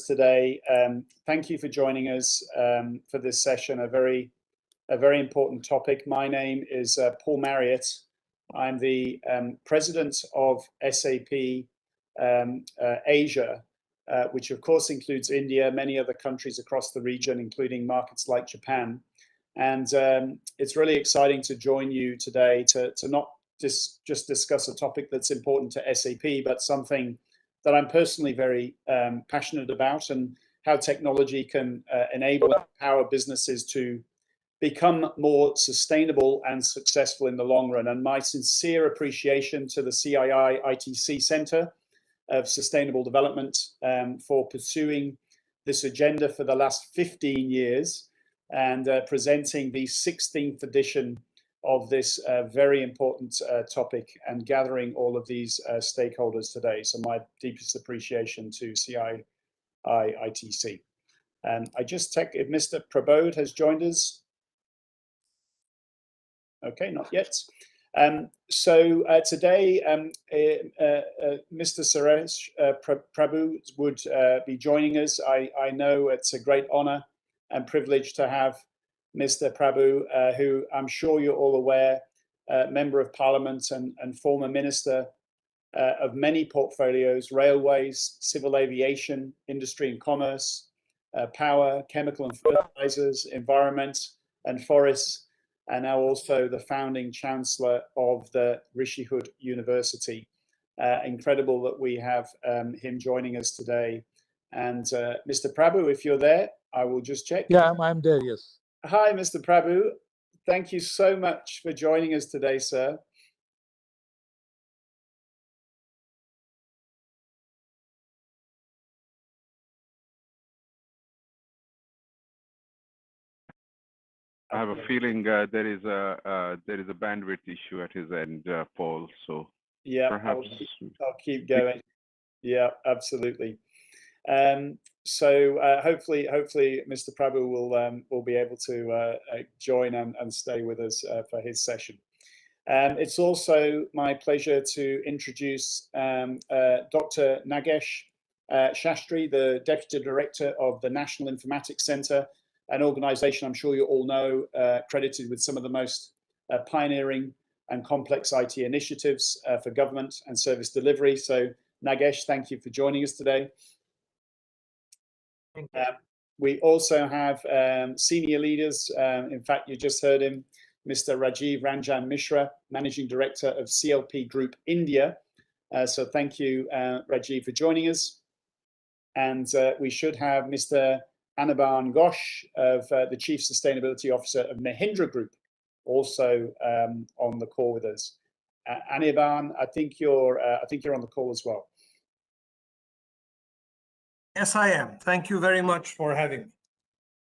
today. Thank you for joining us for this session, a very important topic. My name is Paul Marriott. I'm the president of SAP Asia, which of course includes India, many other countries across the region, including markets like Japan. And it's really exciting to join you today to not just discuss a topic that's important to SAP, but something that I'm personally very passionate about, and how technology can enable and empower businesses to become more sustainable and successful in the long run. And my sincere appreciation to the CII ITC Center of Sustainable Development for pursuing this agenda for the last 15 years and presenting the 16th edition of this very important topic and gathering all of these stakeholders today. So my deepest appreciation to CII ITC. I just check if Mr. Prabodh has joined us. Okay, not yet. So today, Mr. Suresh Prabhu would be joining us. I know it's a great honor and privilege to have Mr. Prabhu, who I'm sure you're all aware, Member of Parliament and former Minister of many portfolios: railways, civil aviation, industry and commerce, power, chemical and fertilizers, environment and forests, and now also the founding Chancellor of the Rishihood University. Incredible that we have him joining us today. And Mr. Prabhu, if you're there, I will just check. Yeah, I'm there, yes. Hi, Mr. Prabhu. Thank you so much for joining us today, sir. I have a feeling there is a bandwidth issue at his end, Paul. So yeah, perhaps I'll keep going. Yeah, absolutely. So hopefully, Mr. Prabhu will be able to join and stay with us for his session. It's also my pleasure to introduce Dr. Nagesh Shashtri, the Deputy Director of the National Informatics Center, an organization I'm sure you all know, credited with some of the most pioneering and complex IT initiatives for government and service delivery. So Nagesh, thank you for joining us today. Thank you. We also have senior leaders. In fact, you just heard him, Mr. Rajiv Ranjan Mishra, Managing Director of CLP Group India. So thank you, Rajiv, for joining us. And we should have Mr. Anirban Ghosh, of the Chief Sustainability Officer of Mahindra Group, also on the call with us. Anirban, I think you're on the call as well. Yes, I am. Thank you very much for having me.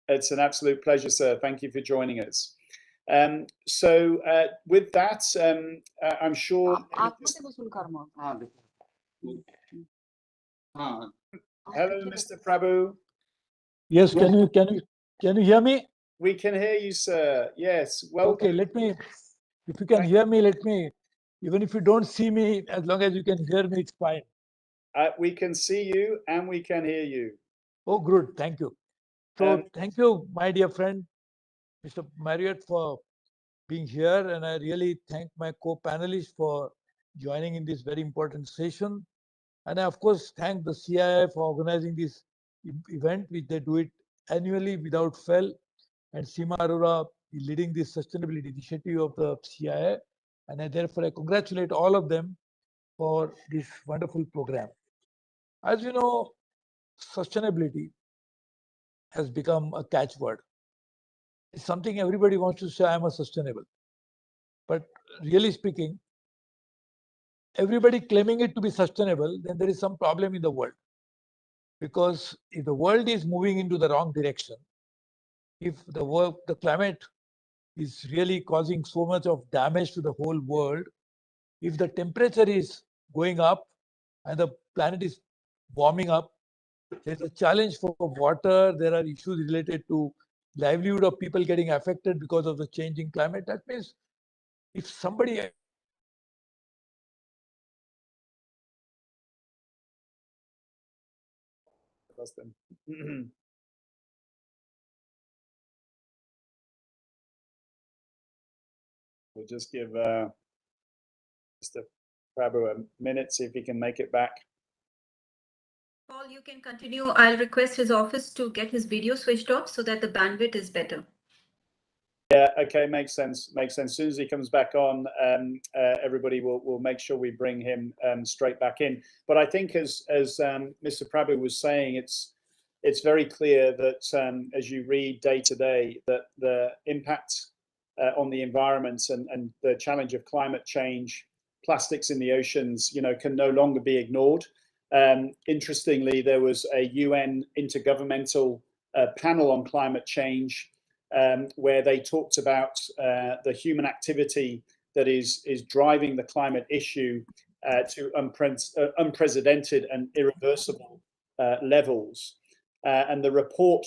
It's an absolute pleasure, sir. Thank you for joining us. So with that, I'm sure. Hello, Mr. Prabhu. Yes, can you hear me? We can hear you, sir. Yes. Welcome. Okay, if you can hear me, even if you don't see me, as long as you can hear me, it's fine. We can see you and we can hear you. Oh, good. Thank you. So thank you, my dear friend, Mr. Marriott, for being here. And I really thank my co-panelists for joining in this very important session. And I, of course, thank the CII for organizing this event, which they do it annually without fail. And Seema Arora is leading this sustainability initiative of the CII. And I congratulate all of them for this wonderful program. As you know, sustainability has become a catchword. It's something everybody wants to say, I'm a sustainable. But really speaking, everybody claiming it to be sustainable, then there is some problem in the world. Because if the world is moving into the wrong direction, if the climate is really causing so much of damage to the whole world, if the temperature is going up and the planet is warming up, there's a challenge for water. There are issues related to livelihood of people getting affected because of the changing climate. That means if somebody lost him. We'll just give Mr. Prabhu a minute, see if he can make it back. Paul, you can continue. I'll request his office to get his video switched off so that the bandwidth is better. Yeah, okay, makes sense. Makes sense. As soon as he comes back on, everybody will make sure we bring him straight back in. But I think, as Mr. Prabhu was saying, it's very clear that as you read day to day, that the impact on the environment and the challenge of climate change, plastics in the oceans, can no longer be ignored. Interestingly, there was a UN intergovernmental panel on climate change where they talked about the human activity that is driving the climate issue to unprecedented and irreversible levels. And the report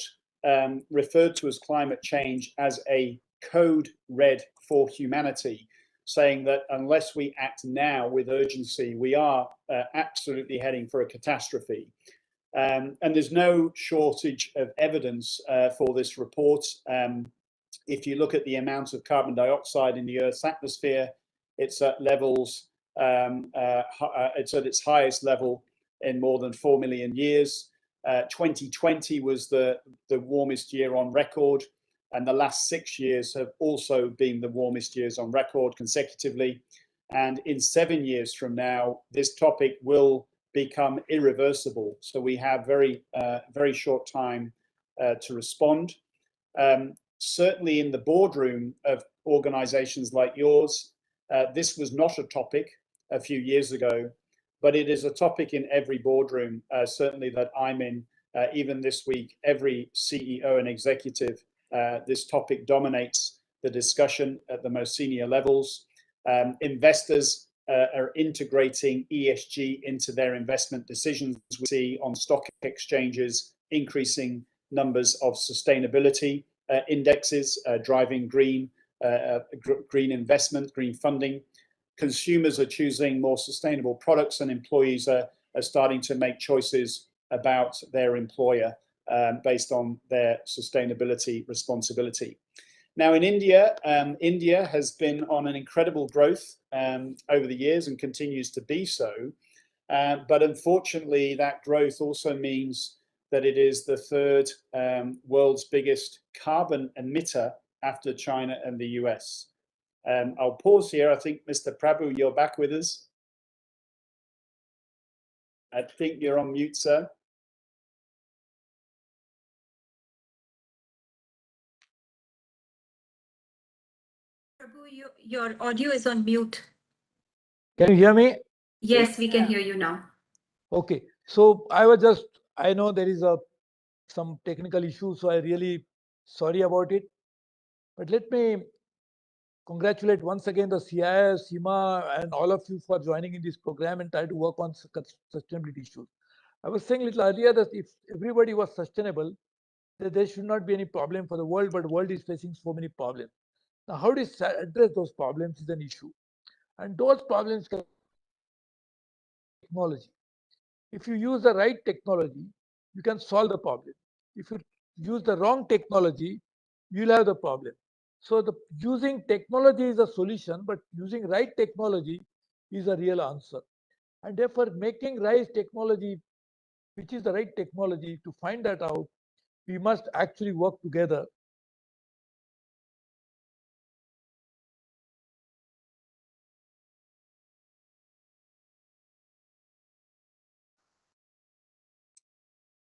referred to as climate change as a code red for humanity, saying that unless we act now with urgency, we are absolutely heading for a catastrophe. And there's no shortage of evidence for this report. If you look at the amount of carbon dioxide in the Earth's atmosphere, it's at levels, it's at its highest level in more than 4 million years. 2020 was the warmest year on record, and the last 6 years have also been the warmest years on record consecutively. And in 7 years from now, this topic will become irreversible. So we have very short time to respond. Certainly in the boardroom of organizations like yours, this was not a topic a few years ago, but it is a topic in every boardroom, certainly that I'm in. Even this week, every CEO and executive, this topic dominates the discussion at the most senior levels. Investors are integrating ESG into their investment decisions. We see on stock exchanges increasing numbers of sustainability indexes driving green investment, green funding. Consumers are choosing more sustainable products, and employees are starting to make choices about their employer based on their sustainability responsibility. Now in India, India has been on an incredible growth over the years and continues to be so. But unfortunately, that growth also means that it is the third world's biggest carbon emitter after China and the US. I'll pause here. I think, Mr. Prabhu, you're back with us. I think you're on mute, sir. Prabhu, your audio is on mute. Can you hear me? Yes, we can hear you now. Okay. So I know there is some technical issue, so I really sorry about it. But let me congratulate once again the CII, SEMA, and all of you for joining in this program and try to work on sustainability issues. I was saying a little earlier that if everybody was sustainable, that there should not be any problem for the world, but the world is facing so many problems. Now, how to address those problems is an issue. And those problems can be technology. If you use the right technology, you can solve the problem. If you use the wrong technology, you'll have the problem. So using technology is a solution, but using right technology is a real answer. And therefore, making right technology, which is the right technology, to find that out, we must actually work together.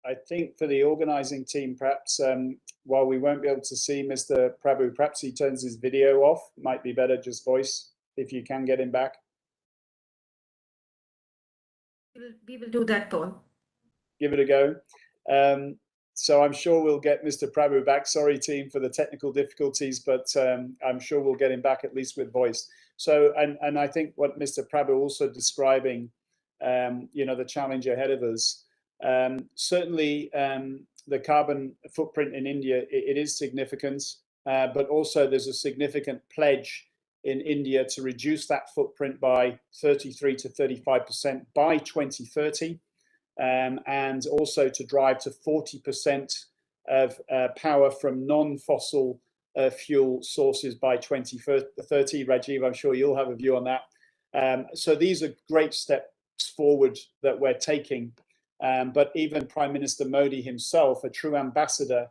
I think for the organizing team, perhaps while we won't be able to see Mr. Prabhu, perhaps he turns his video off. Might be better just voice, if you can get him back. We will do that, Paul. Give it a go. So I'm sure we'll get Mr. Prabhu back. Sorry, team, for the technical difficulties, but I'm sure we'll get him back at least with voice. So, and I think what Mr. Prabhu also describing, the challenge ahead of us. Certainly, the carbon footprint in India, it is significant, but also there's a significant pledge in India to reduce that footprint by 33 to 35% by 2030. and also to drive to 40% of power from non-fossil fuel sources by 2030. Rajiv, I'm sure you'll have a view on that. So these are great steps forward that we're taking. But even Prime Minister Modi himself, a true ambassador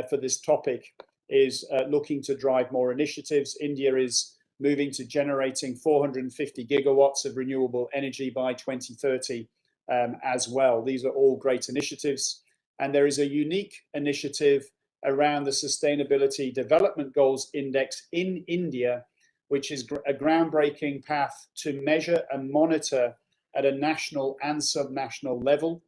for this topic, is looking to drive more initiatives. India is moving to generating 450 gigawatts of renewable energy by 2030 as well. These are all great initiatives. And there is a unique initiative around the Sustainability Development Goals Index in India, which is a groundbreaking path to measure and monitor at a national and subnational level.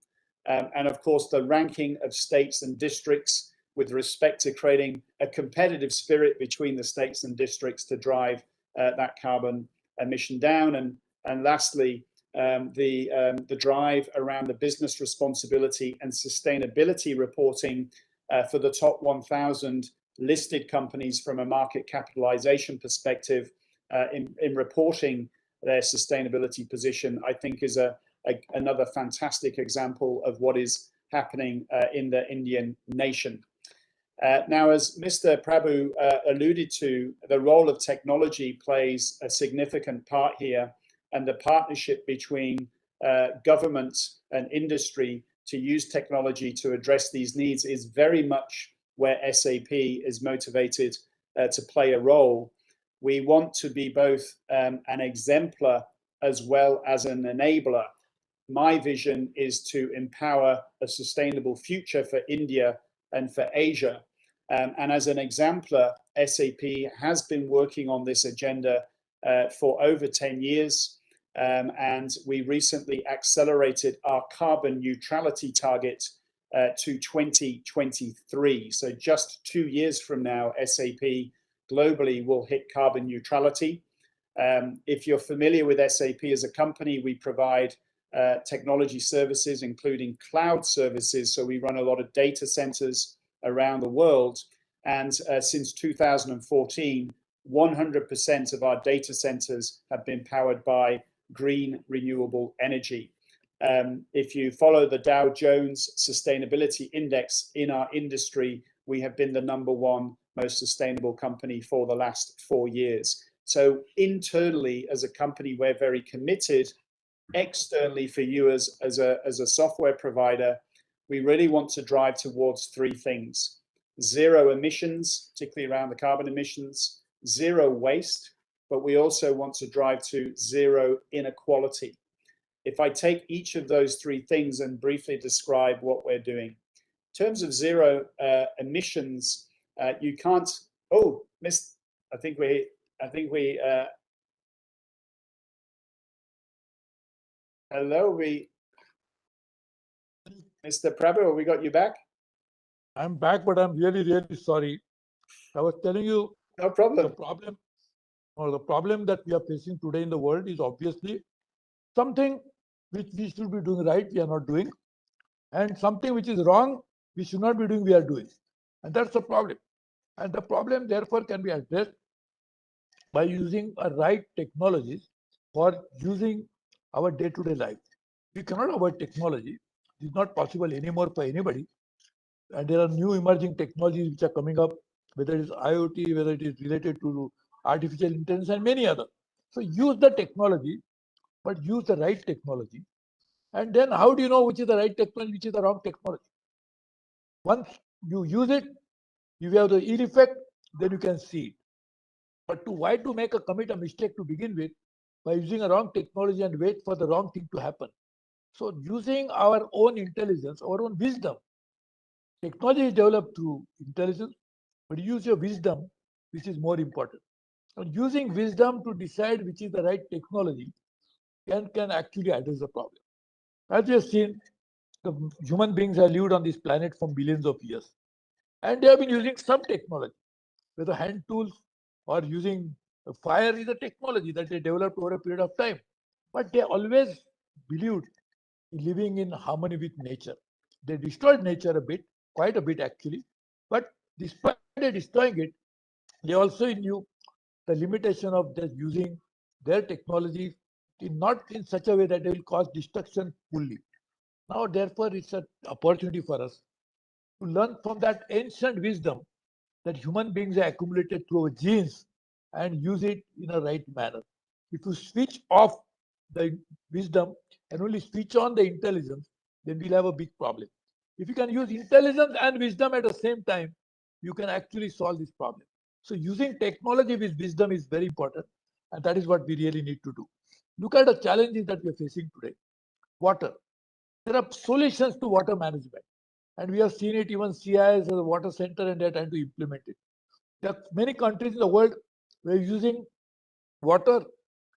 And of course, the ranking of states and districts with respect to creating a competitive spirit between the states and districts to drive that carbon emission down. And lastly, the drive around the business responsibility and sustainability reporting for the top 1,000 listed companies from a market capitalization perspective in reporting their sustainability position, I think is another fantastic example of what is happening in the Indian nation. Now, as Mr. Prabhu alluded to, the role of technology plays a significant part here, and the partnership between government and industry to use technology to address these needs is very much where SAP is motivated to play a role. We want to be both an exemplar as well as an enabler. My vision is to empower a sustainable future for India and for Asia. And as an exemplar, SAP has been working on this agenda for over 10 years. And we recently accelerated our carbon neutrality target to 2023. So just 2 years from now, SAP globally will hit carbon neutrality. If you're familiar with SAP as a company, we provide technology services, including cloud services. So we run a lot of data centers around the world. And since 2014, 100% of our data centers have been powered by green renewable energy. If you follow the Dow Jones Sustainability Index in our industry, we have been the #1 most sustainable company for the last 4 years. So internally, as a company, we're very committed. Externally, for you as a software provider, we really want to drive towards 3 things: 0 emissions, particularly around the carbon emissions; 0 waste, but we also want to drive to 0 inequality. If I take each of those 3 things and briefly describe what we're doing. In terms of 0 emissions, you can't, I think we, hello, Mr. Prabhu, we got you back? I'm back, but I'm really, really sorry. I was telling you, no problem. The problem that we are facing today in the world is obviously something which we should be doing right, we are not doing. And something which is wrong, we should not be doing, we are doing. And that's the problem. And the problem, therefore, can be addressed by using a right technologies for using our day-to-day life. We cannot avoid technology. It's not possible anymore for anybody. And there are new emerging technologies which are coming up, whether it is IoT, whether it is related to artificial intelligence and many other. So use the technology, but use the right technology. And then how do you know which is the right technology, which is the wrong technology? Once you use it, you have the ill effect, then you can see it. But why to make commit a mistake to begin with by using a wrong technology and wait for the wrong thing to happen? So using our own intelligence, our own wisdom. Technology is developed through intelligence, but use your wisdom, which is more important. And using wisdom to decide which is the right technology can actually address the problem. As we have seen, the human beings have lived on this planet for billions of years. And they have been using some technology, whether hand tools or using fire is a technology that they developed over a period of time. But they always believed in living in harmony with nature. They destroyed nature a bit, quite a bit actually. But despite destroying it, they also knew the limitation of just using their technology not in such a way that they will cause destruction fully. Now, therefore, it's an opportunity for us to learn from that ancient wisdom that human beings are accumulated through our genes and use it in a right manner. If you switch off the wisdom and only switch on the intelligence, then we'll have a big problem. If you can use intelligence and wisdom at the same time, you can actually solve this problem. So using technology with wisdom is very important, and that is what we really need to do. Look at the challenges that we are facing today. Water. There are solutions to water management, and we have seen it even CIS as a water center, and they're trying to implement it. There are many countries in the world where using water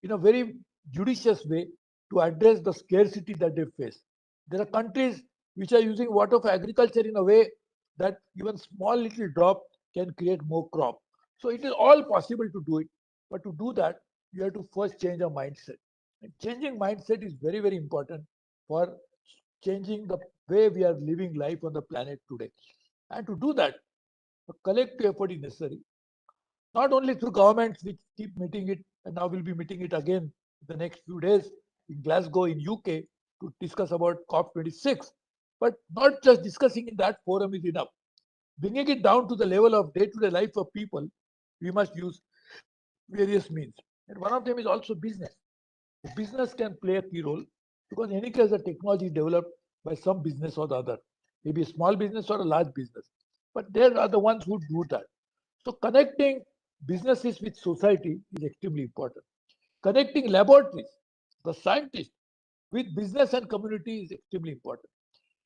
in a very judicious way to address the scarcity that they face. There are countries which are using water for agriculture in a way that even small little drop can create more crop. So it is all possible to do it. But to do that, you have to first change our mindset. And changing mindset is very, very important for changing the way we are living life on the planet today. And to do that, a collective effort is necessary, not only through governments which keep meeting it, and now we'll be meeting it again the next few days in Glasgow in UK to discuss about COP26, but not just discussing in that forum is enough. Bringing it down to the level of day-to-day life of people, we must use various means. And one of them is also business. Business can play a key role because in any case, the technology is developed by some business or the other, maybe a small business or a large business. But they are the ones who do that. So connecting businesses with society is extremely important. Connecting laboratories, the scientists, with business and community is extremely important.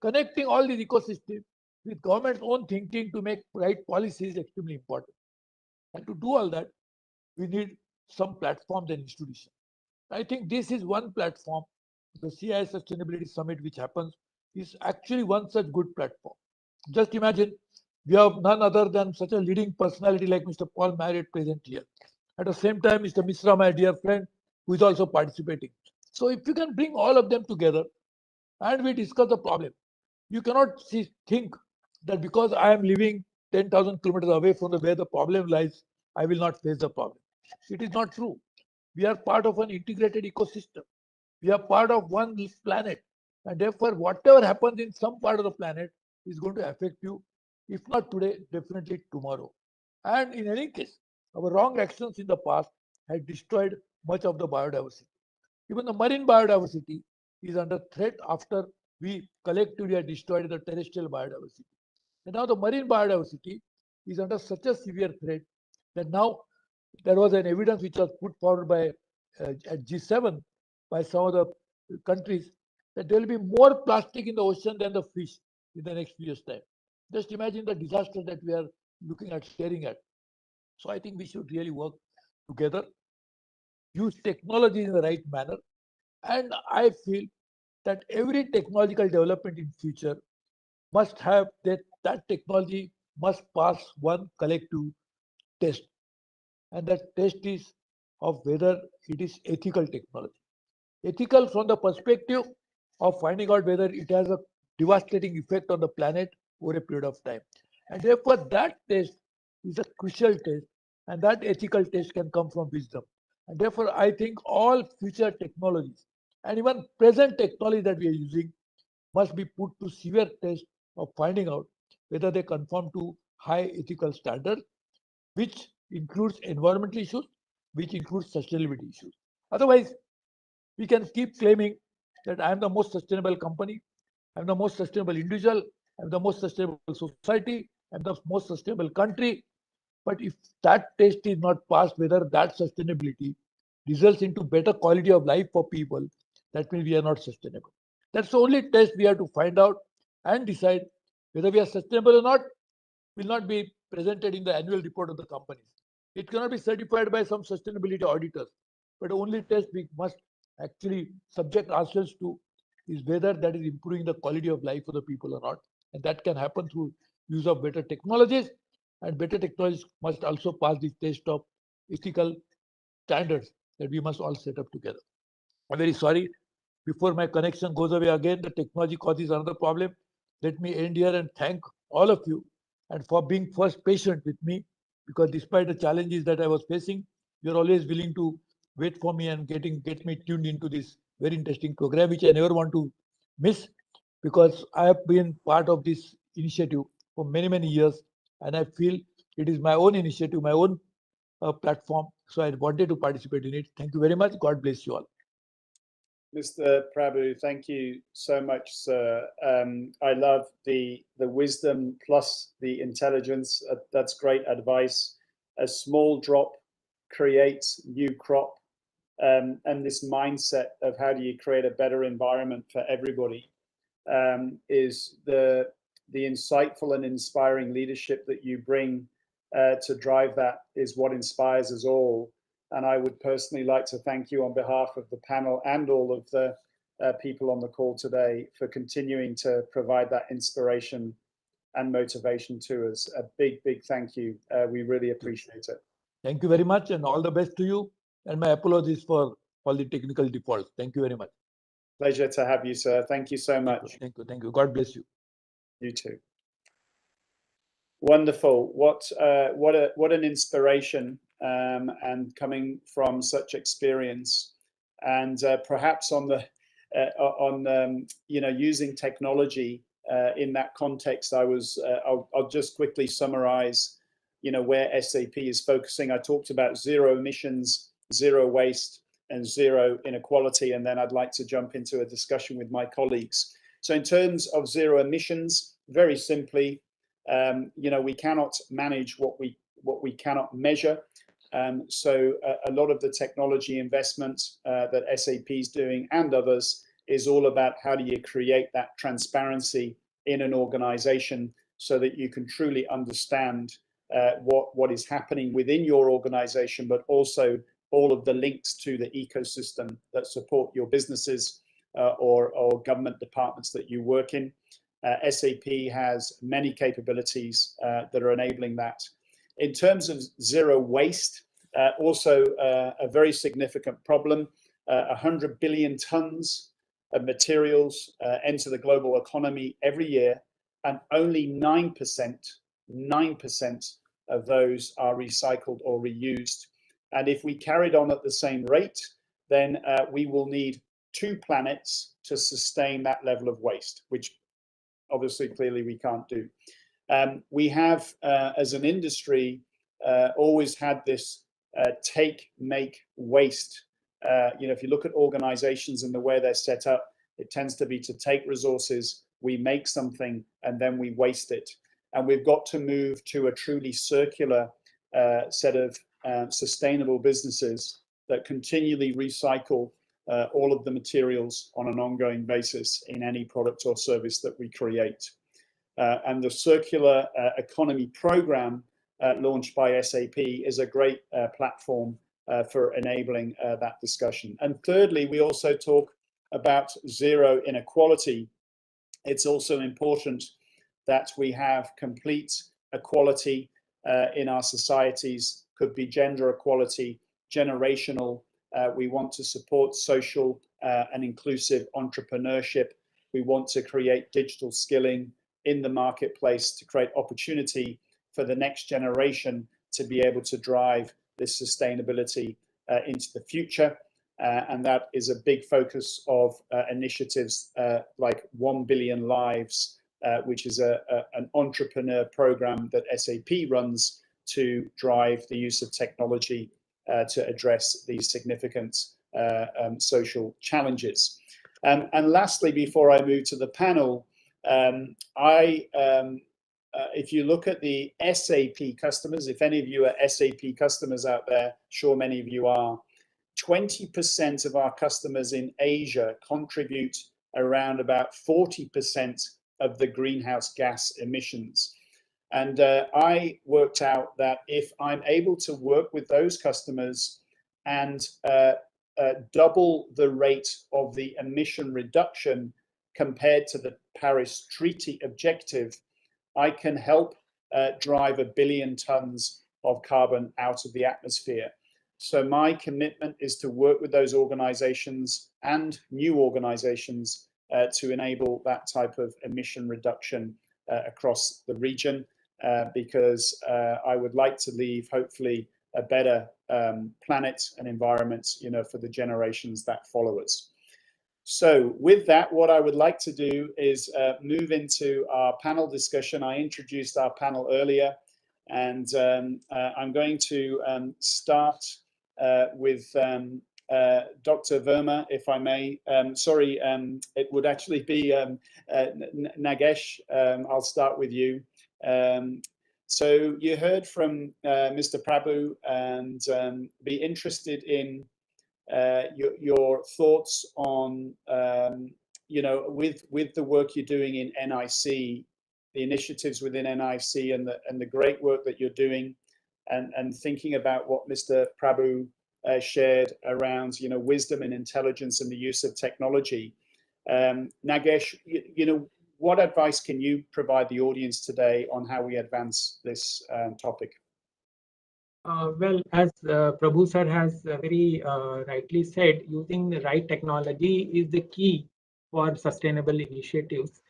Connecting all these ecosystems with government's own thinking to make right policies is extremely important. And to do all that, we need some platforms and institutions. I think this is one platform. The CI Sustainability Summit, which happens, is actually one such good platform. Just imagine we have none other than such a leading personality like Mr. Paul Marriott present here. At the same time, Mr. Misra, my dear friend, who is also participating. So if you can bring all of them together and we discuss the problem, you cannot think that because I am living 10,000 kilometers away from where the problem lies, I will not face the problem. It is not true. We are part of an integrated ecosystem. We are part of one planet. And therefore, whatever happens in some part of the planet is going to affect you, if not today, definitely tomorrow. And in any case, our wrong actions in the past had destroyed much of the biodiversity. Even the marine biodiversity is under threat after we collectively had destroyed the terrestrial biodiversity. And now the marine biodiversity is under such a severe threat that now there was an evidence which was put forward by at G7 by some of the countries that there will be more plastic in the ocean than the fish in the next few years' time. Just imagine the disaster that we are looking at, staring at. So I think we should really work together, use technology in the right manner, and I feel that every technological development in future must have that technology must pass one collective test, and that test is of whether it is ethical technology. Ethical from the perspective of finding out whether it has a devastating effect on the planet over a period of time. And therefore, that test is a crucial test, and that ethical test can come from wisdom. And therefore, I think all future technologies and even present technology that we are using must be put to severe test of finding out whether they conform to high ethical standards, which includes environmental issues, which includes sustainability issues. Otherwise, we can keep claiming that I am the most sustainable company, I'm the most sustainable individual, I'm the most sustainable society, I'm the most sustainable country. But if that test is not passed, whether that sustainability results into better quality of life for people, that means we are not sustainable. That's the only test we have to find out and decide whether we are sustainable or not. Will not be presented in the annual report of the companies. It cannot be certified by some sustainability auditors. But the only test we must actually subject ourselves to is whether that is improving the quality of life for the people or not. And that can happen through use of better technologies. And better technologies must also pass the test of ethical standards that we must all set up together. I'm very sorry. Before my connection goes away again, the technology causes another problem. Let me end here and thank all of you and for being first patient with me, because despite the challenges that I was facing, you're always willing to wait for me and get me tuned into this very interesting program, which I never want to miss. because I have been part of this initiative for many, many years, and I feel it is my own initiative, my own platform. So I wanted to participate in it. Thank you very much. God bless you all. Mr. Prabhu, thank you so much, sir. I love the wisdom plus the intelligence. That's great advice. A small drop creates new crop, and this mindset of how do you create a better environment for everybody is the insightful and inspiring leadership that you bring to drive that is what inspires us all. And I would personally like to thank you on behalf of the panel and all of the people on the call today for continuing to provide that inspiration and motivation to us. A big, big thank you. We really appreciate it. Thank you very much, and all the best to you. And my apologies for all the technical defaults. Thank you very much. Pleasure to have you, sir. Thank you so much. Thank you. Thank you. God bless you. You too. Wonderful. What an inspiration, and coming from such experience, and perhaps on the using technology in that context. I'll just quickly summarize where SAP is focusing. I talked about zero emissions, zero waste, and zero inequality, and then I'd like to jump into a discussion with my colleagues. So in terms of zero emissions, very simply, we cannot manage what we cannot measure. So a lot of the technology investment that SAP is doing and others is all about how do you create that transparency in an organization so that you can truly understand what is happening within your organization, but also all of the links to the ecosystem that support your businesses or government departments that you work in. SAP has many capabilities that are enabling that. In terms of zero waste, also a very significant problem. 100 billion tons of materials enter the global economy every year, and only 9% of those are recycled or reused. And if we carried on at the same rate, then we will need 2 planets to sustain that level of waste, which obviously, clearly, we can't do. We have, as an industry, always had this take, make, waste. If you look at organizations and the way they're set up, it tends to be to take resources, we make something, and then we waste it. And we've got to move to a truly circular set of sustainable businesses that continually recycle all of the materials on an ongoing basis in any product or service that we create. And the Circular Economy Program launched by SAP is a great platform for enabling that discussion. And thirdly, we also talk about zero inequality. It's also important that we have complete equality in our societies. Could be gender equality, generational. We want to support social and inclusive entrepreneurship. We want to create digital skilling in the marketplace to create opportunity for the next generation to be able to drive this sustainability into the future. And that is a big focus of initiatives like 1 Billion Lives, which is an entrepreneur program that SAP runs to drive the use of technology to address these significant social challenges. And lastly, before I move to the panel, if you look at the SAP customers, if any of you are SAP customers out there, sure many of you are, 20% of our customers in Asia contribute around about 40% of the greenhouse gas emissions. And I worked out that if I'm able to work with those customers and double the rate of the emission reduction compared to the Paris Treaty objective, I can help drive 1 billion tons of carbon out of the atmosphere. So my commitment is to work with those organizations and new organizations to enable that type of emission reduction across the region, because I would like to leave, hopefully, a better planet and environment, for the generations that follow us. So with that, what I would like to do is move into our panel discussion. I introduced our panel earlier, and I'm going to start with Dr. Verma, if I may. Sorry, it would actually be Nagesh. I'll start with you. So you heard from Mr. Prabhu, and be interested in your thoughts on with the work you're doing in NIC, the initiatives within NIC, and the great work that you're doing, and thinking about what Mr. Prabhu shared around wisdom and intelligence and the use of technology. Nagesh, what advice can you provide the audience today on how we advance this topic? Well, as Prabhu sir has very rightly said, using the right technology is the key for sustainable initiatives.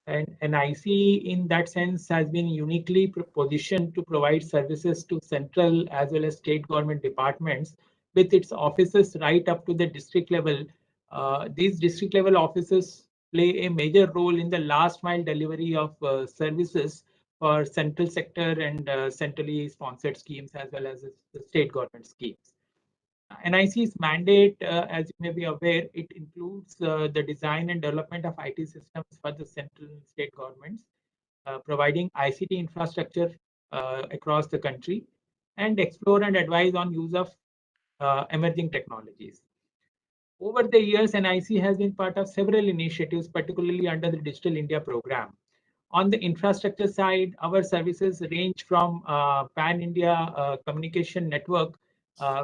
And NIC, in that sense, has been uniquely positioned to provide services to central as well as state government departments with its offices right up to the district level. These district level offices play a major role in the last mile delivery of services for central sector and centrally sponsored schemes as well as the state government schemes. NIC's mandate, as you may be aware, it includes the design and development of IT systems for the central and state governments, providing ICT infrastructure across the country, and explore and advise on use of emerging technologies. Over the years, NIC has been part of several initiatives, particularly under the Digital India program. On the infrastructure side, our services range from pan-India communication network,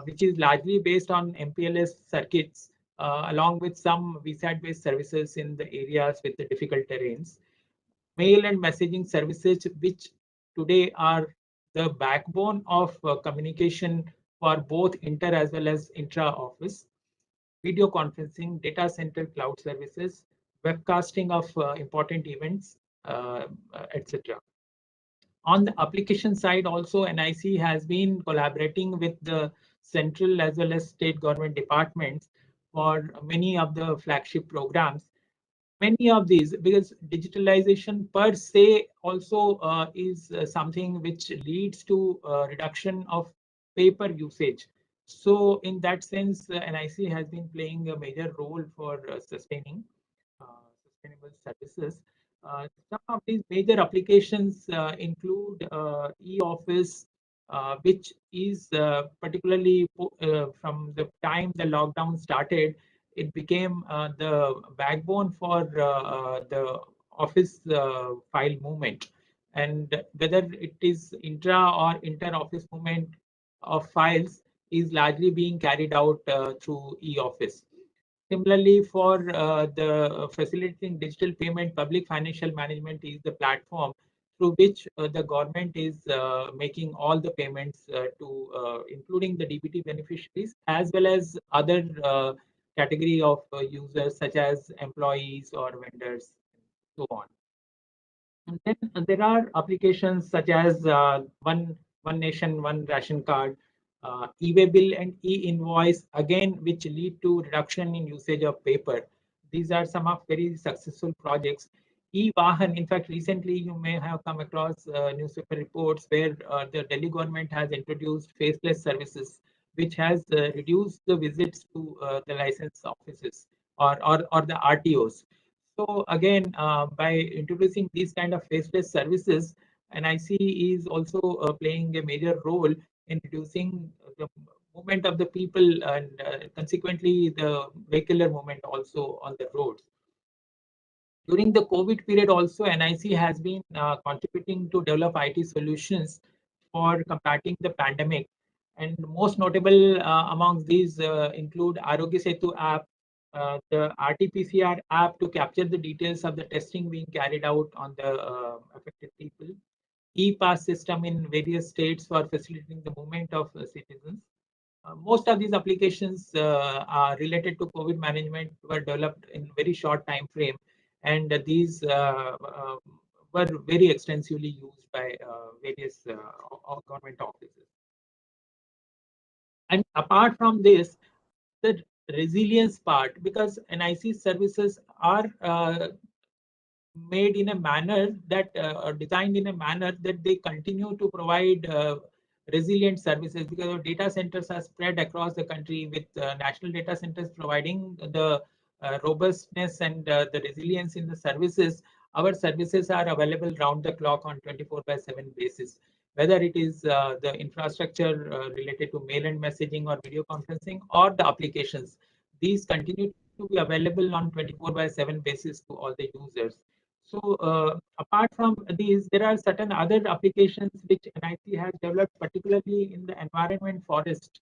which is largely based on MPLS circuits, along with some VSAT-based services in the areas with the difficult terrains. Mail and messaging services, which today are the backbone of communication for both inter as well as intra-office. Video conferencing, data center cloud services, webcasting of important events, etc. On the application side, also NIC has been collaborating with the central as well as state government departments for many of the flagship programs. Many of these, because digitalization per se also is something which leads to reduction of paper usage. So in that sense, NIC has been playing a major role for sustaining sustainable services. Some of these major applications include e-office, which is particularly from the time the lockdown started, it became the backbone for the office file movement. And whether it is intra or inter-office movement of files is largely being carried out through e-office. Similarly, for the facilitating digital payment, public financial management is the platform through which the government is making all the payments to including the DBT beneficiaries as well as other category of users such as employees or vendors, so on. And then there are applications such as one nation, one ration card, e-way bill and e-invoice, again, which lead to reduction in usage of paper. These are some of very successful projects. E-Vahan, in fact, recently you may have come across newspaper reports where the Delhi government has introduced faceless services, which has reduced the visits to the license offices or the RTOs. So again, by introducing these kind of faceless services, NIC is also playing a major role in reducing the movement of the people and consequently the vehicular movement also on the roads. During the COVID period also, NIC has been contributing to develop IT solutions for combating the pandemic. And most notable amongst these include Arogya Setu app, the RT-PCR app to capture the details of the testing being carried out on the affected people, e-pass system in various states for facilitating the movement of citizens. Most of these applications are related to COVID management were developed in very short time frame, and these were very extensively used by various government offices. And apart from this, the resilience part, because NIC services are made in a manner that or designed in a manner that they continue to provide resilient services, because our data centers are spread across the country, with national data centers providing the robustness and the resilience in the services. Our services are available round the clock on 24/7 basis, whether it is the infrastructure related to mail and messaging or video conferencing, or the applications. These continue to be available on 24/7 basis to all the users. So apart from these, there are certain other applications which NIC has developed, particularly in the environment forest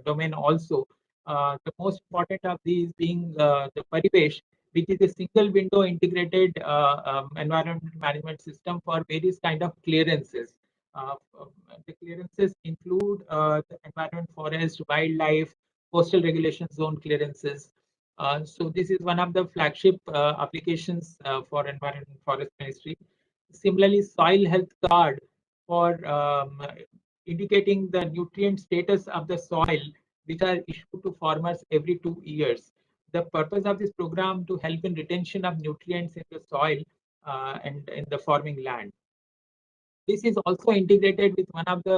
domain also. The most important of these being the Parivesh, which is a single window integrated environment management system for various kind of clearances. The clearances include the environment forest, wildlife, coastal regulation zone clearances. So this is one of the flagship applications for Environment and Forest Ministry. Similarly, soil health card for indicating the nutrient status of the soil, which are issued to farmers every 2 years. The purpose of this program to help in retention of nutrients in the soil and in the farming land. This is also integrated with one of the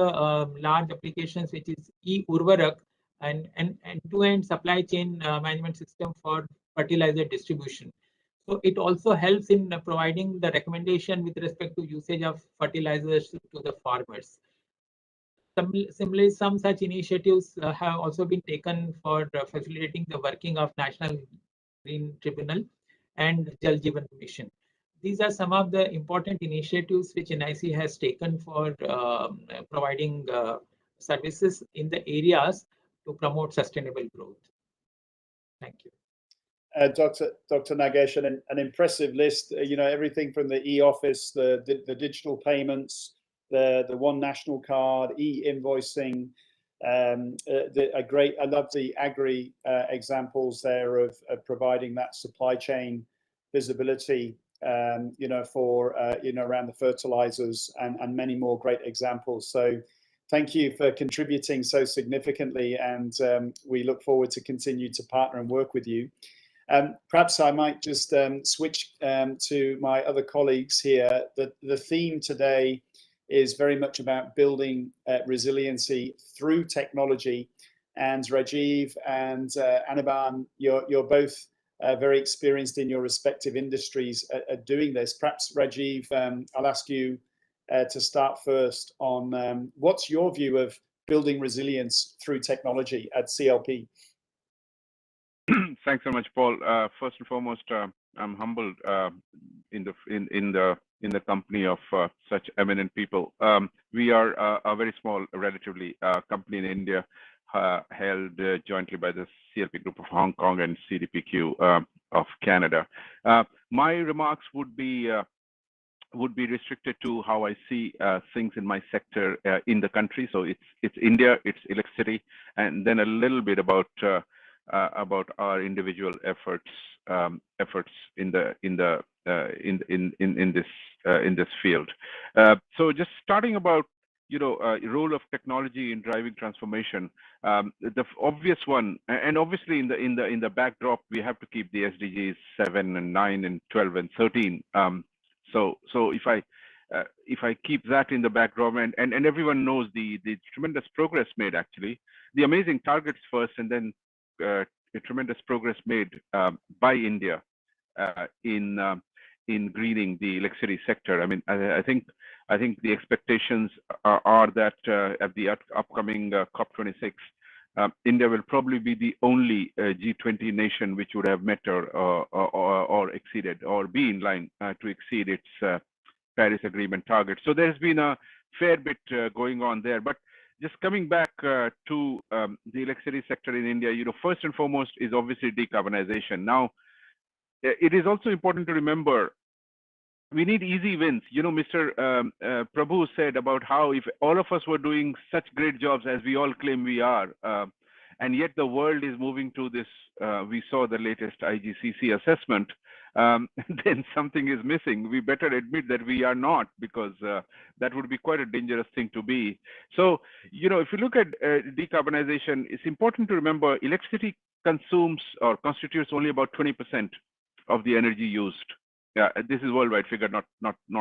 large applications, which is e-Urvarak, and an end-to-end supply chain management system for fertilizer distribution. So it also helps in providing the recommendation with respect to usage of fertilizers to the farmers. Similarly, some such initiatives have also been taken for facilitating the working of National Green Tribunal and Jal Jeevan Mission. These are some of the important initiatives which NIC has taken for providing services in the areas to promote sustainable growth. Thank you. Dr. Nagesh, an impressive list. You know, everything from the e-office, the digital payments, the one national card, e-invoicing. I love the agri examples there of providing that supply chain visibility. You know, for you know, around the fertilizers, and many more great examples. So thank you for contributing so significantly, and we look forward to continue to partner and work with you. Perhaps I might just switch to my other colleagues here. The theme today is very much about building resiliency through technology, and Rajiv and Anirban, you're both very experienced in your respective industries at doing this. Perhaps Rajiv, I'll ask you to start first on what's your view of building resilience through technology at CLP? Thanks so much, Paul. First and foremost, I'm humbled in the company of such eminent people. We are a very small, relatively company in India, held jointly by the CLP Group of Hong Kong and CDPQ of Canada. My remarks would be restricted to how I see things in my sector in the country. So it's India, it's electricity, and then a little bit about our individual efforts in this field. So just starting about, you know, role of technology in driving transformation. The obvious one, and obviously in the backdrop, we have to keep the SDGs 7 and 9 and 12 and 13. So if I keep that in the backdrop, and everyone knows the tremendous progress made, actually, the amazing targets first, and then a tremendous progress made by India in greening the electricity sector. I mean, I think the expectations are that at the upcoming COP26, India will probably be the only G20 nation which would have met or exceeded, or be in line to exceed its Paris Agreement target. So there's been a fair bit going on there. But just coming back to the electricity sector in India, you know, first and foremost is obviously decarbonization. Now, it is also important to remember we need easy wins. You know, Mr. Prabhu said about how if all of us were doing such great jobs as we all claim we are, and yet the world is moving to this, we saw the latest IGCC assessment, then something is missing. We better admit that we are not, because that would be quite a dangerous thing to be. So, if you look at decarbonization, it's important to remember electricity consumes or constitutes only about 20% of the energy used. Yeah, this is worldwide figure, not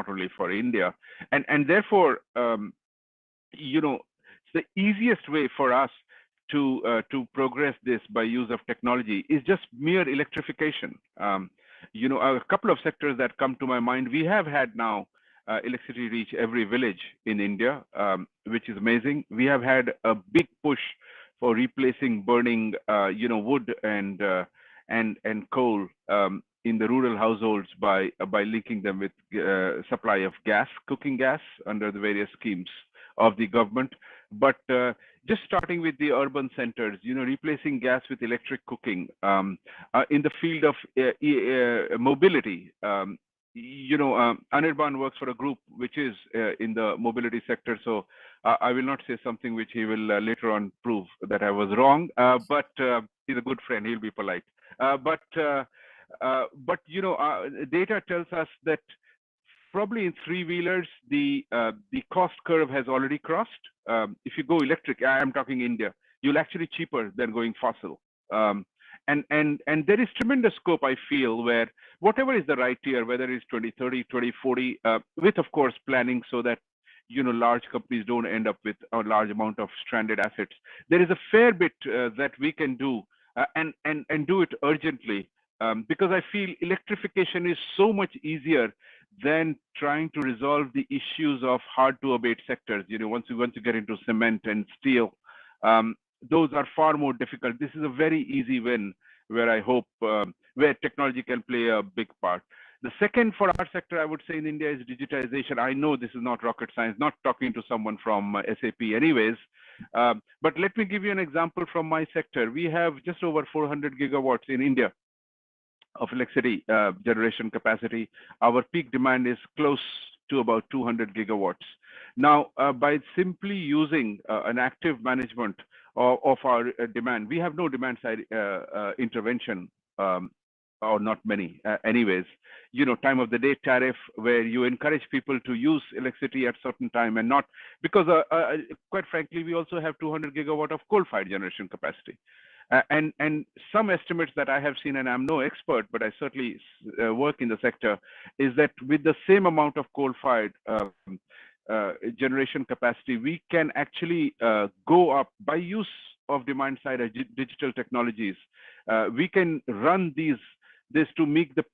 only for India, and therefore, it's the easiest way for us to progress this by use of technology is just mere electrification. A couple of sectors that come to my mind. We have had now electricity reach every village in India, which is amazing. We have had a big push for replacing burning, wood and coal in the rural households by linking them with supply of gas, cooking gas, under the various schemes of the government. But just starting with the urban centers, replacing gas with electric cooking. In the field of mobility, Anirban works for a group which is in the mobility sector, so I will not say something which he will later on prove that I was wrong, but he's a good friend, he'll be polite. But data tells us that probably in three-wheelers, the cost curve has already crossed. If you go electric, I'm talking India, you'll actually cheaper than going fossil. And there is tremendous scope, I feel, where whatever is the right tier, whether it's 2030, 2040, with of course planning so that large companies don't end up with a large amount of stranded assets. There is a fair bit that we can do and do it urgently, because I feel electrification is so much easier than trying to resolve the issues of hard to abate sectors. Once you get into cement and steel, those are far more difficult. This is a very easy win where I hope where technology can play a big part. The second for our sector, I would say in India, is digitization. I know this is not rocket science, not talking to someone from SAP anyways, but let me give you an example from my sector. We have just over 400 gigawatts in India of electricity generation capacity. Our peak demand is close to about 200 gigawatts. Now, by simply using an active management of our demand, we have no demand side intervention, or not many anyways. Time of the day tariff, where you encourage people to use electricity at certain time, and not because quite frankly, we also have 200 gigawatt of coal-fired generation capacity. And some estimates that I have seen, and I'm no expert, but I certainly work in the sector, is that with the same amount of coal-fired generation capacity, we can actually go up by use of demand-side digital technologies. We can run this to make the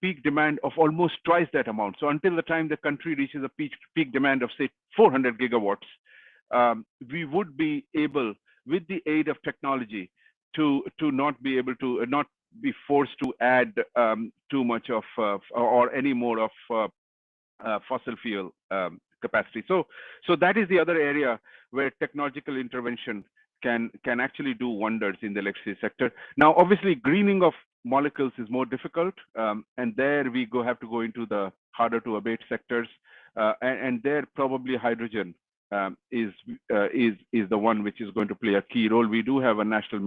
peak demand of almost twice that amount. So until the time the country reaches a peak demand of say 400 gigawatts, we would be able, with the aid of technology, to not be able to not be forced to add too much of or any more of fossil fuel capacity. So that is the other area where technological intervention can actually do wonders in the electricity sector. Now, obviously, greening of molecules is more difficult, and there we have to go into the harder to abate sectors, and there probably hydrogen is the one which is going to play a key role. We do have a national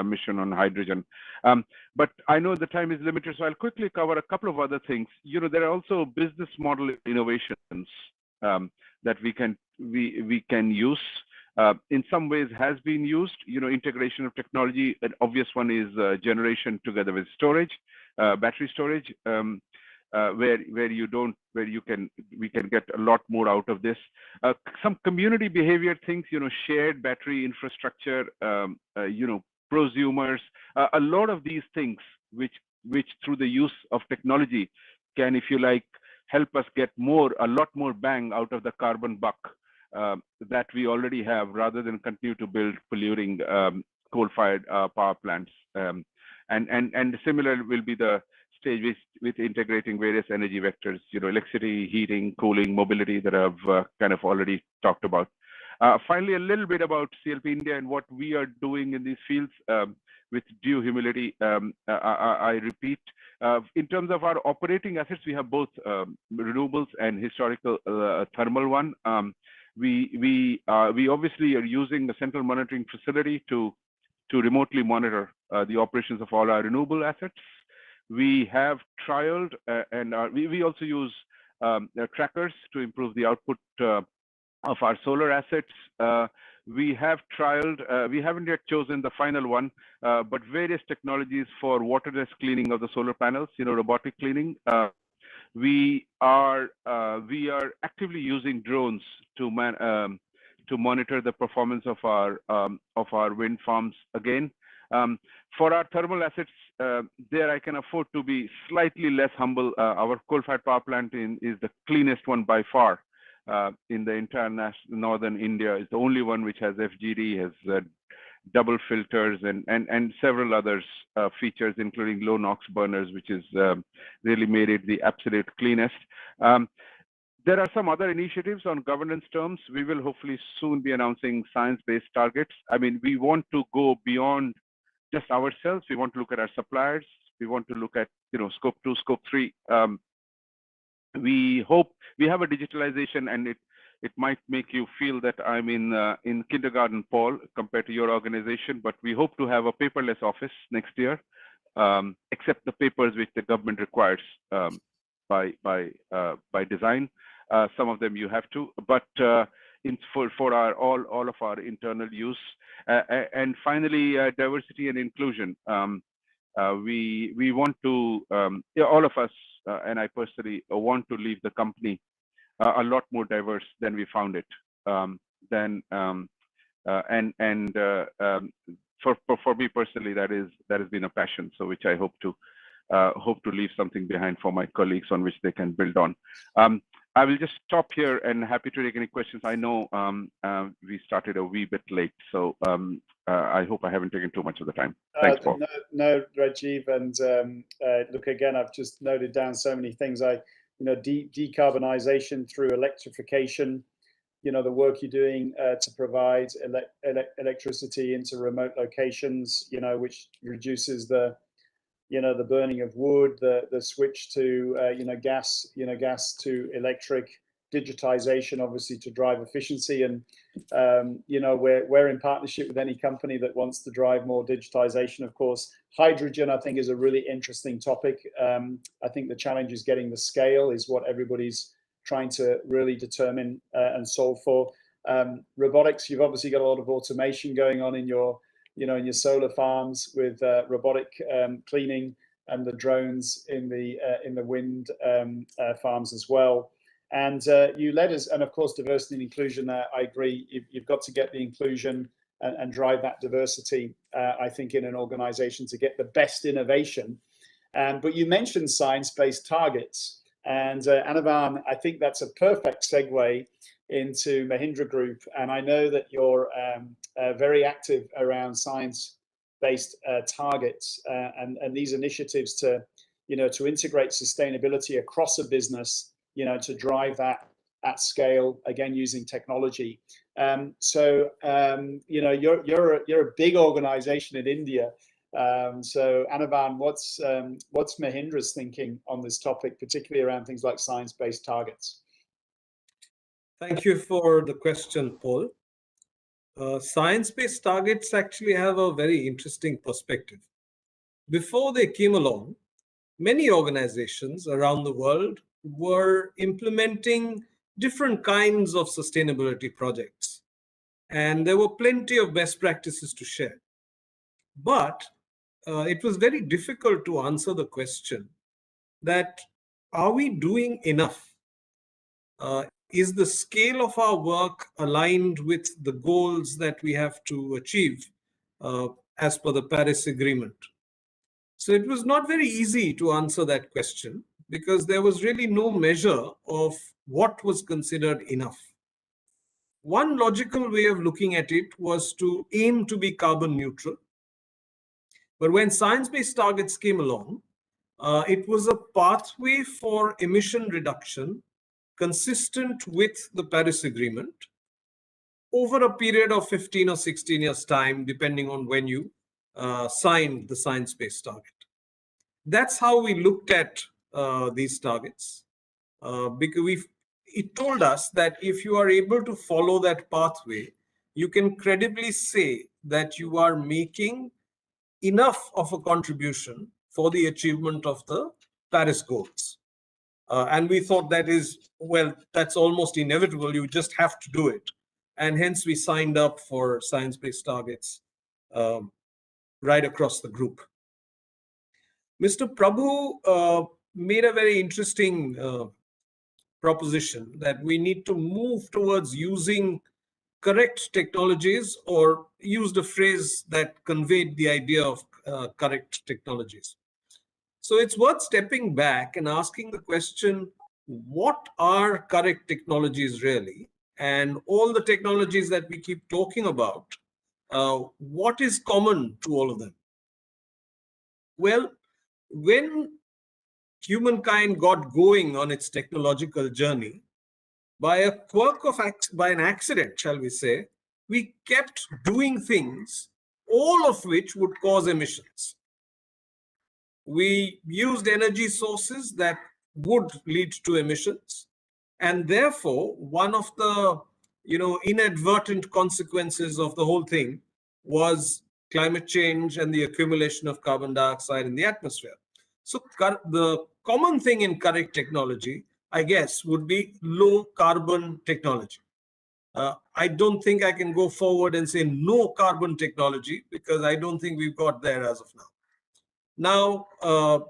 mission on hydrogen, but I know the time is limited, so I'll quickly cover a couple of other things. There are also business model innovations that we can use. In some ways has been used. Integration of technology. An obvious one is generation together with storage, battery storage. Where we can get a lot more out of this. Some community behavior things, shared battery infrastructure, prosumers, a lot of these things which through the use of technology can, if you like, help us get a lot more bang out of the carbon buck that we already have, rather than continue to build polluting coal-fired power plants. And similar will be the stage with integrating various energy vectors, electricity, heating, cooling, mobility, that I've kind of already talked about. Finally, a little bit about CLP India and what we are doing in these fields. With due humility, I repeat, in terms of our operating assets, we have both renewables and historical thermal one. We obviously are using the central monitoring facility to remotely monitor the operations of all our renewable assets. We have trialed and we also use trackers to improve the output of our solar assets. We have trialed, we haven't yet chosen the final one, but various technologies for waterless cleaning of the solar panels, robotic cleaning. We are actively using drones to monitor the performance of our wind farms again. For our thermal assets, there I can afford to be slightly less humble. Our coal-fired power plant is the cleanest one by far in the entire northern India. It's the only one which has FGD, has double filters and several others features, including low NOx burners, which is really made it the absolute cleanest. There are some other initiatives on governance terms. We will hopefully soon be announcing science-based targets. I mean, we want to go beyond just ourselves. We want to look at our suppliers. We want to look at, scope 2, scope 3. We hope we have a digitalization, and it might make you feel that I'm in kindergarten, Paul, compared to your organization, but we hope to have a paperless office next year, except the papers which the government requires by design. Some of them you have to, but for all of our internal use. And finally, diversity and inclusion. We want to, all of us, and I personally want to leave the company a lot more diverse than we found it. For me personally, that has been a passion. So which I hope to leave something behind for my colleagues on which they can build on. I will just stop here and happy to take any questions. I know we started a wee bit late, so I hope I haven't taken too much of the time. Thanks, Paul. No, Rajiv, and look, again, I've just noted down so many things. Decarbonization through electrification, the work you're doing to provide electricity into remote locations, which reduces the burning of wood, the switch to gas to electric, digitization obviously to drive efficiency, and we're in partnership with any company that wants to drive more digitization. Of course, hydrogen I think is a really interesting topic. I think the challenge is getting the scale is what everybody's trying to really determine and solve for. Robotics, you've obviously got a lot of automation going on in your in your solar farms with robotic cleaning, and the drones in the wind farms as well. And you led us, and of course diversity and inclusion. I agree. You've got to get the inclusion and drive that diversity. I think in an organization to get the best innovation. But you mentioned science-based targets, and Anirban, I think that's a perfect segue into Mahindra Group, and I know that you're very active around science-based targets and these initiatives to integrate sustainability across a business, to drive that at scale, again using technology. So you're a big organization in India. So Anirban, what's Mahindra's thinking on this topic, particularly around things like science-based targets? Thank you for the question, Paul. Science-based targets actually have a very interesting perspective. Before they came along, many organizations around the world were implementing different kinds of sustainability projects, and there were plenty of best practices to share. But it was very difficult to answer the question that, are we doing enough? Is the scale of our work aligned with the goals that we have to achieve as per the Paris Agreement? So it was not very easy to answer that question because there was really no measure of what was considered enough. One logical way of looking at it was to aim to be carbon neutral. But when science-based targets came along, it was a pathway for emission reduction consistent with the Paris Agreement over a period of 15 or 16 years' time, depending on when you signed the science-based target. That's how we looked at these targets, because it told us that if you are able to follow that pathway, you can credibly say that you are making enough of a contribution for the achievement of the Paris goals. And we thought that is, well, that's almost inevitable. You just have to do it. And hence we signed up for science-based targets right across the group. Mr. Prabhu made a very interesting proposition that we need to move towards using correct technologies, or used a phrase that conveyed the idea of correct technologies. So it's worth stepping back and asking the question, what are correct technologies really? And all the technologies that we keep talking about, what is common to all of them? Well, when humankind got going on its technological journey, by a quirk of by an accident, shall we say, we kept doing things, all of which would cause emissions. We used energy sources that would lead to emissions, and therefore one of the inadvertent consequences of the whole thing was climate change and the accumulation of carbon dioxide in the atmosphere. So the common thing in correct technology, I guess, would be low carbon technology. I don't think I can go forward and say no carbon technology, because I don't think we've got there as of now. Now,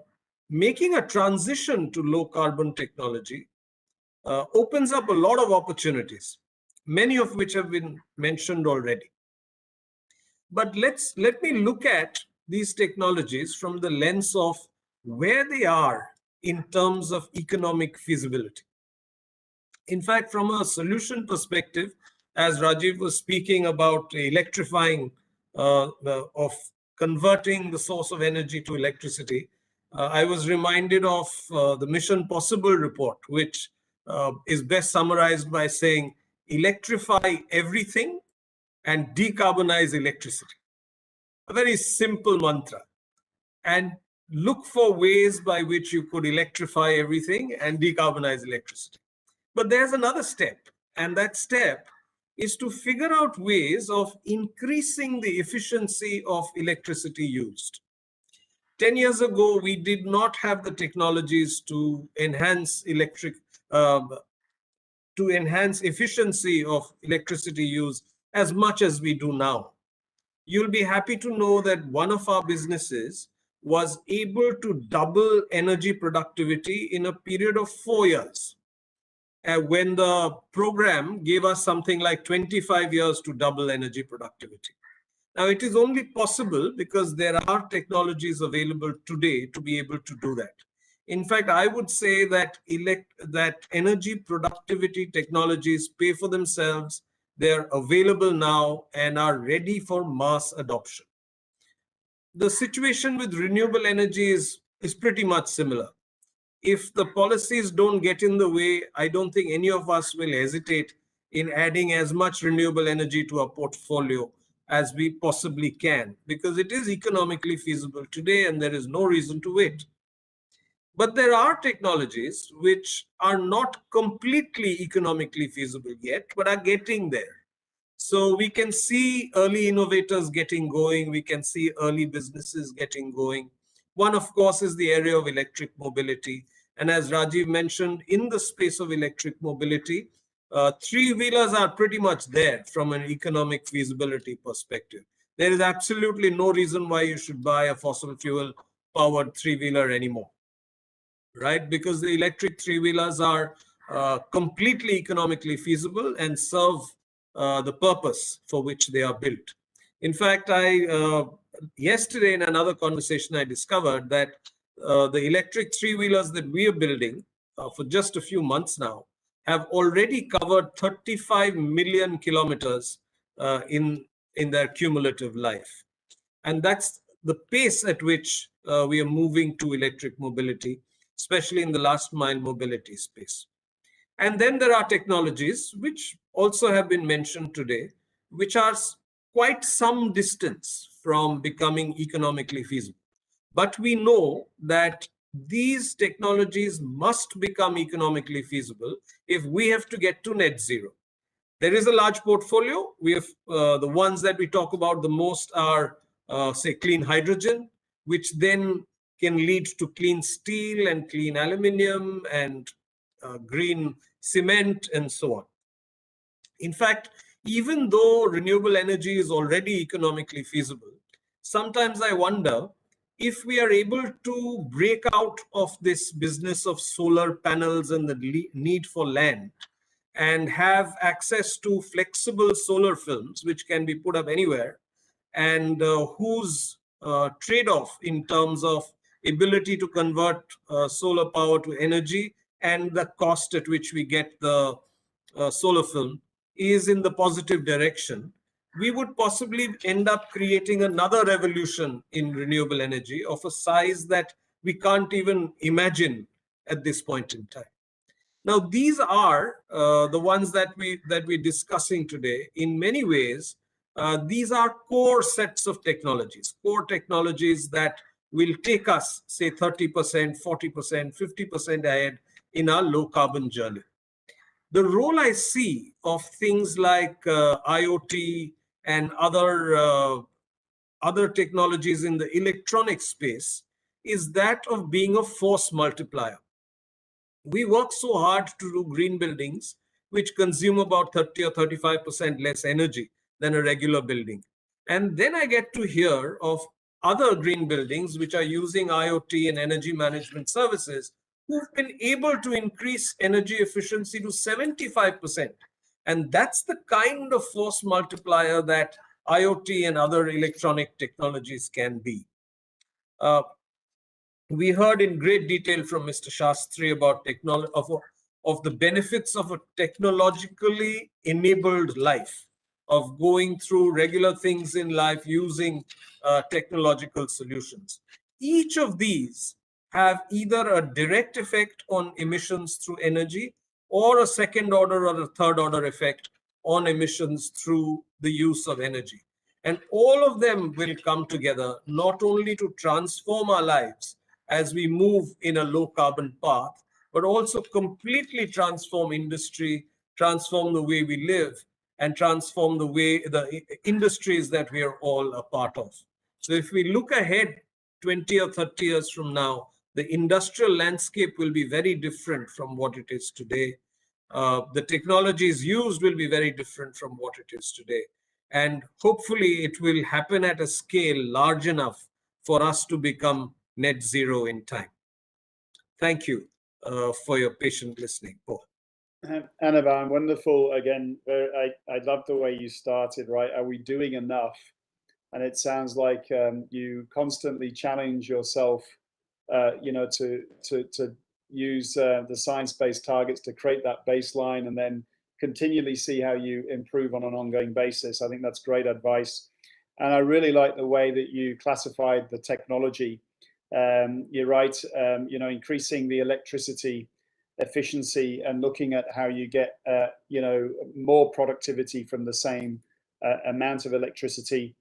making a transition to low carbon technology opens up a lot of opportunities, many of which have been mentioned already. But let me look at these technologies from the lens of where they are in terms of economic feasibility. In fact, from a solution perspective, as Rajiv was speaking about electrifying, of converting the source of energy to electricity, I was reminded of the Mission Possible report, which is best summarized by saying, electrify everything and decarbonize electricity. A very simple mantra. And look for ways by which you could electrify everything and decarbonize electricity. But there's another step, and that step is to figure out ways of increasing the efficiency of electricity used. 10 years ago, we did not have the technologies to enhance efficiency of electricity use as much as we do now. You'll be happy to know that one of our businesses was able to double energy productivity in a period of 4 years. When the program gave us something like 25 years to double energy productivity. Now, it is only possible because there are technologies available today to be able to do that. In fact, I would say that energy productivity technologies pay for themselves. They're available now and are ready for mass adoption. The situation with renewable energy is pretty much similar. If the policies don't get in the way, I don't think any of us will hesitate in adding as much renewable energy to our portfolio as we possibly can, because it is economically feasible today and there is no reason to wait. But there are technologies which are not completely economically feasible yet, but are getting there. So we can see early innovators getting going. We can see early businesses getting going. One, of course, is the area of electric mobility. And as Rajiv mentioned, in the space of electric mobility, three-wheelers are pretty much there from an economic feasibility perspective. There is absolutely no reason why you should buy a fossil fuel powered three-wheeler anymore, right? Because the electric three-wheelers are completely economically feasible and serve the purpose for which they are built. In fact, yesterday in another conversation, I discovered that the electric three-wheelers that we are building for just a few months now have already covered 35 million kilometers in their cumulative life. And that's the pace at which we are moving to electric mobility, especially in the last mile mobility space. And then there are technologies which also have been mentioned today, which are quite some distance from becoming economically feasible. But we know that these technologies must become economically feasible if we have to get to net zero. There is a large portfolio. We have the ones that we talk about the most are, say, clean hydrogen, which then can lead to clean steel and clean aluminium and green cement and so on. In fact, even though renewable energy is already economically feasible, sometimes I wonder if we are able to break out of this business of solar panels and the need for land and have access to flexible solar films, which can be put up anywhere, and whose trade-off in terms of ability to convert solar power to energy and the cost at which we get the solar film is in the positive direction, we would possibly end up creating another revolution in renewable energy of a size that we can't even imagine at this point in time. Now, these are the ones that we're discussing today. In many ways, these are core sets of technologies, core technologies that will take us, say, 30%, 40%, 50% ahead in our low carbon journey. The role I see of things like IoT and other technologies in the electronic space is that of being a force multiplier. We work so hard to do green buildings, which consume about 30 or 35% less energy than a regular building. And then I get to hear of other green buildings which are using IoT and energy management services who've been able to increase energy efficiency to 75%. And that's the kind of force multiplier that IoT and other electronic technologies can be. We heard in great detail from Mr. Shashtri about of the benefits of a technologically enabled life, of going through regular things in life using technological solutions. Each of these have either a direct effect on emissions through energy or a second order or a third order effect on emissions through the use of energy. And all of them will come together not only to transform our lives as we move in a low carbon path, but also completely transform industry, transform the way we live, and transform the industries that we are all a part of. So if we look ahead 20 or 30 years from now, the industrial landscape will be very different from what it is today. The technologies used will be very different from what it is today. And hopefully it will happen at a scale large enough for us to become net zero in time. Thank you for your patient listening, Paul. Anirban, wonderful. Again, I love the way you started, right? Are we doing enough? And it sounds like you constantly challenge yourself, to use the science-based targets to create that baseline and then continually see how you improve on an ongoing basis. I think that's great advice. And I really like the way that you classified the technology. You're right, increasing the electricity efficiency and looking at how you get, more productivity from the same amount of electricity.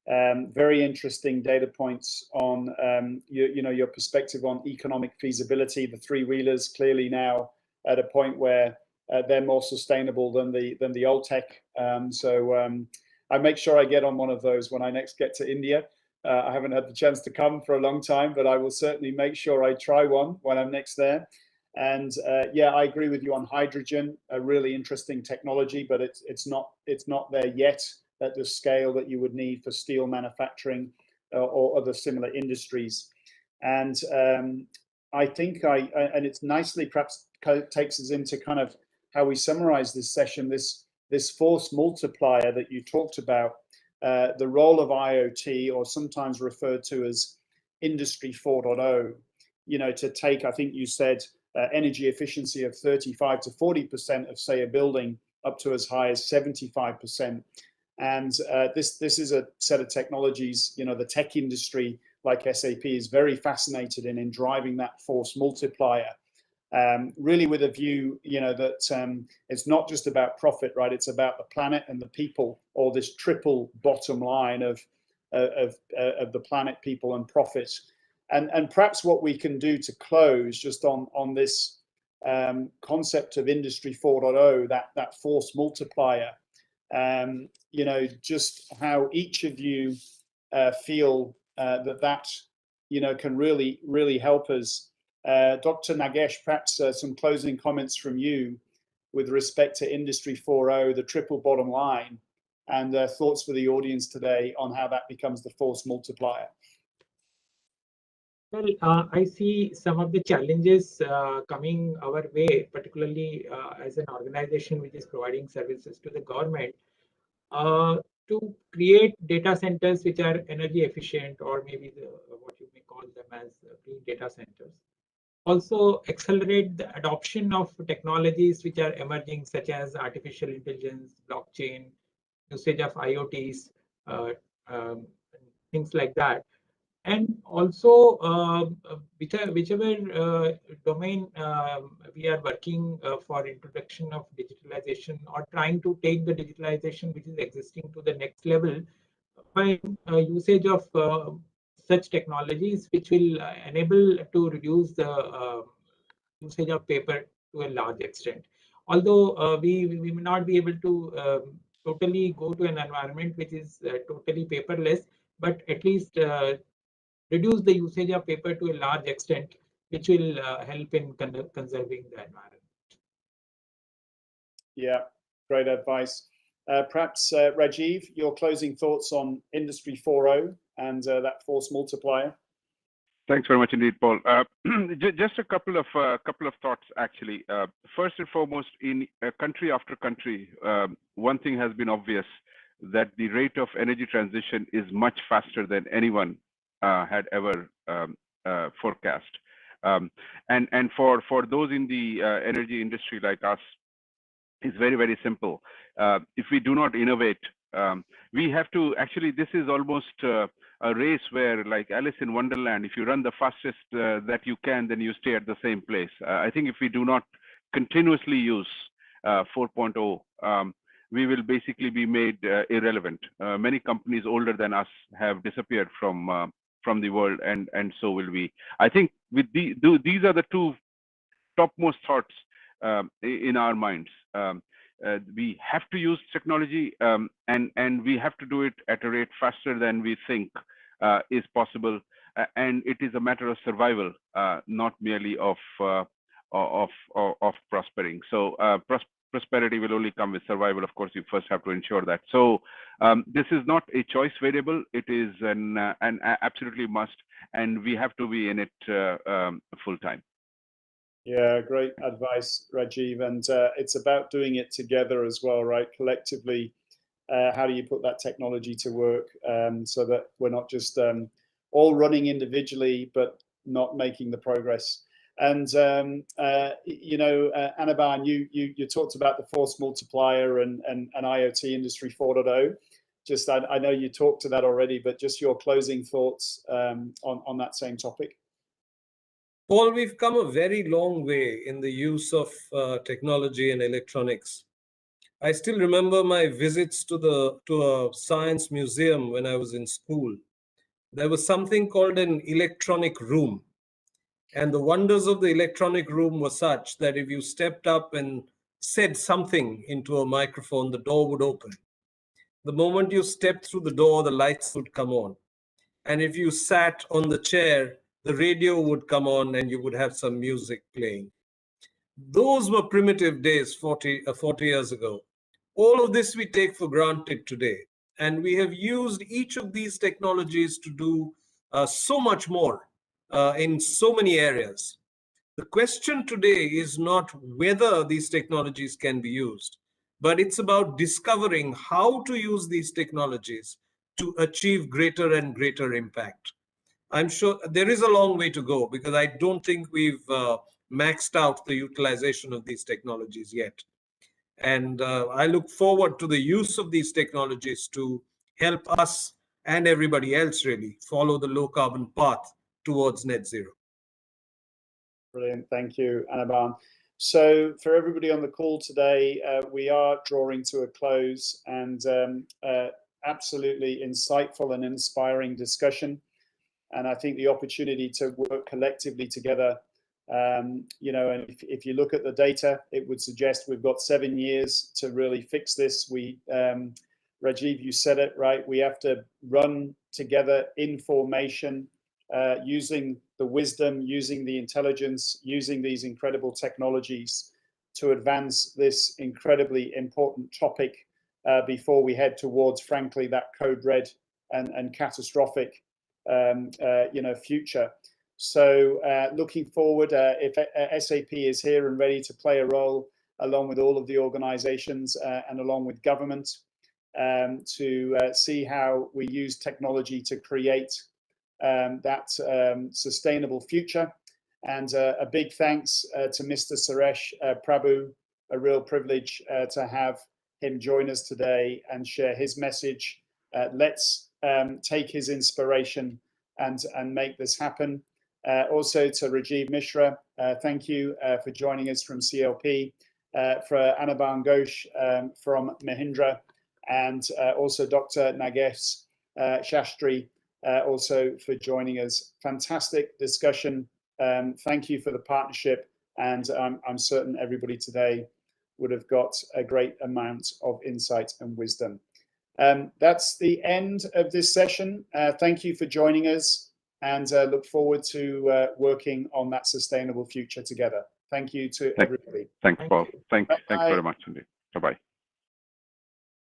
Very interesting data points on, your perspective on economic feasibility. The three-wheelers clearly now at a point where they're more sustainable than the old tech. I make sure I get on one of those when I next get to India. I haven't had the chance to come for a long time, but I will certainly make sure I try one when I'm next there. And I agree with you on hydrogen, a really interesting technology, but it's not there yet at the scale that you would need for steel manufacturing or other similar industries. And I think and it's nicely perhaps takes us into kind of how we summarize this session, this force multiplier that you talked about, the role of IoT, or sometimes referred to as Industry 4.0, to take, I think you said, energy efficiency of 35 to 40% of, say, a building up to as high as 75%. And this is a set of technologies, the tech industry, like SAP, is very fascinated in driving that force multiplier. Really with a view, that it's not just about profit, right? It's about the planet and the people, or this triple bottom line of the planet, people, and profit. And perhaps what we can do to close just on this concept of Industry 4.0, that force multiplier, just how each of you feel that can really help us. Dr. Nagesh, perhaps some closing comments from you with respect to Industry 4.0, the triple bottom line, and thoughts for the audience today on how that becomes the force multiplier. Well, I see some of the challenges coming our way, particularly as an organization which is providing services to the government, to create data centers which are energy efficient, or maybe what you may call them as green data centers. Also accelerate the adoption of technologies which are emerging, such as artificial intelligence, blockchain, usage of IoTs, um, things like that. And also, whichever domain we are working for introduction of digitalization, or trying to take the digitalization which is existing to the next level by usage of such technologies, which will enable to reduce the usage of paper to a large extent. Although we may not be able to totally go to an environment which is totally paperless, but at least reduce the usage of paper to a large extent, which will help in conserving the environment. Yeah, great advice. Perhaps Rajiv, your closing thoughts on Industry 4.0 and that force multiplier. Thanks very much indeed, Paul. Just a couple of thoughts, actually. First and foremost, in country after country, one thing has been obvious, that the rate of energy transition is much faster than anyone had ever forecast. And for those in the energy industry like us, it's very, very simple. If we do not innovate, we have to, actually, this is almost a race where, like Alice in Wonderland, if you run the fastest that you can, then you stay at the same place. I think if we do not continuously use 4.0, we will basically be made irrelevant. Many companies older than us have disappeared from the world, and so will we. I think with these are the two topmost thoughts in our minds. We have to use technology, and we have to do it at a rate faster than we think is possible. And it is a matter of survival, not merely of prospering. So prosperity will only come with survival. Of course, you first have to ensure that. So this is not a choice variable. It is an absolutely must, and we have to be in it full time. Yeah, great advice, Rajiv. And it's about doing it together as well, right? Collectively, how do you put that technology to work so that we're not just all running individually, but not making the progress? And Anirban, you talked about the force multiplier and IoT Industry 4.0. Just I know you talked to that already, but just your closing thoughts on that same topic. Paul, we've come a very long way in the use of technology and electronics. I still remember my visits to a science museum when I was in school. There was something called an electronic room. And the wonders of the electronic room were such that if you stepped up and said something into a microphone, the door would open. The moment you stepped through the door, the lights would come on. And if you sat on the chair, the radio would come on and you would have some music playing. Those were primitive days 40 years ago. All of this we take for granted today. And we have used each of these technologies to do so much more in so many areas. The question today is not whether these technologies can be used, but it's about discovering how to use these technologies to achieve greater and greater impact. I'm sure there is a long way to go, because I don't think we've maxed out the utilization of these technologies yet. And I look forward to the use of these technologies to help us and everybody else really follow the low carbon path towards net zero. Brilliant. Thank you, Anirban. So for everybody on the call today, we are drawing to a close, and absolutely insightful and inspiring discussion. And I think the opportunity to work collectively together, and if you look at the data, it would suggest we've got 7 years to really fix this. Rajiv, you said it right. We have to run together in formation, using the wisdom, using the intelligence, using these incredible technologies to advance this incredibly important topic before we head towards, frankly, that code red and catastrophic, future. So looking forward, if SAP is here and ready to play a role along with all of the organizations and along with government to see how we use technology to create that sustainable future. And a big thanks to Mr. Suresh Prabhu, a real privilege to have him join us today and share his message. Let's take his inspiration and make this happen. Also to Rajiv Mishra, thank you for joining us from CLP, for Anirban Ghosh from Mahindra, and also Dr. Nagesh Shashtri also for joining us. Fantastic discussion. Thank you for the partnership, and I'm certain everybody today would have got a great amount of insight and wisdom. That's the end of this session. Thank you for joining us, and look forward to working on that sustainable future together. Thank you to everybody. Thanks, Paul. Thanks very much indeed. Bye-bye.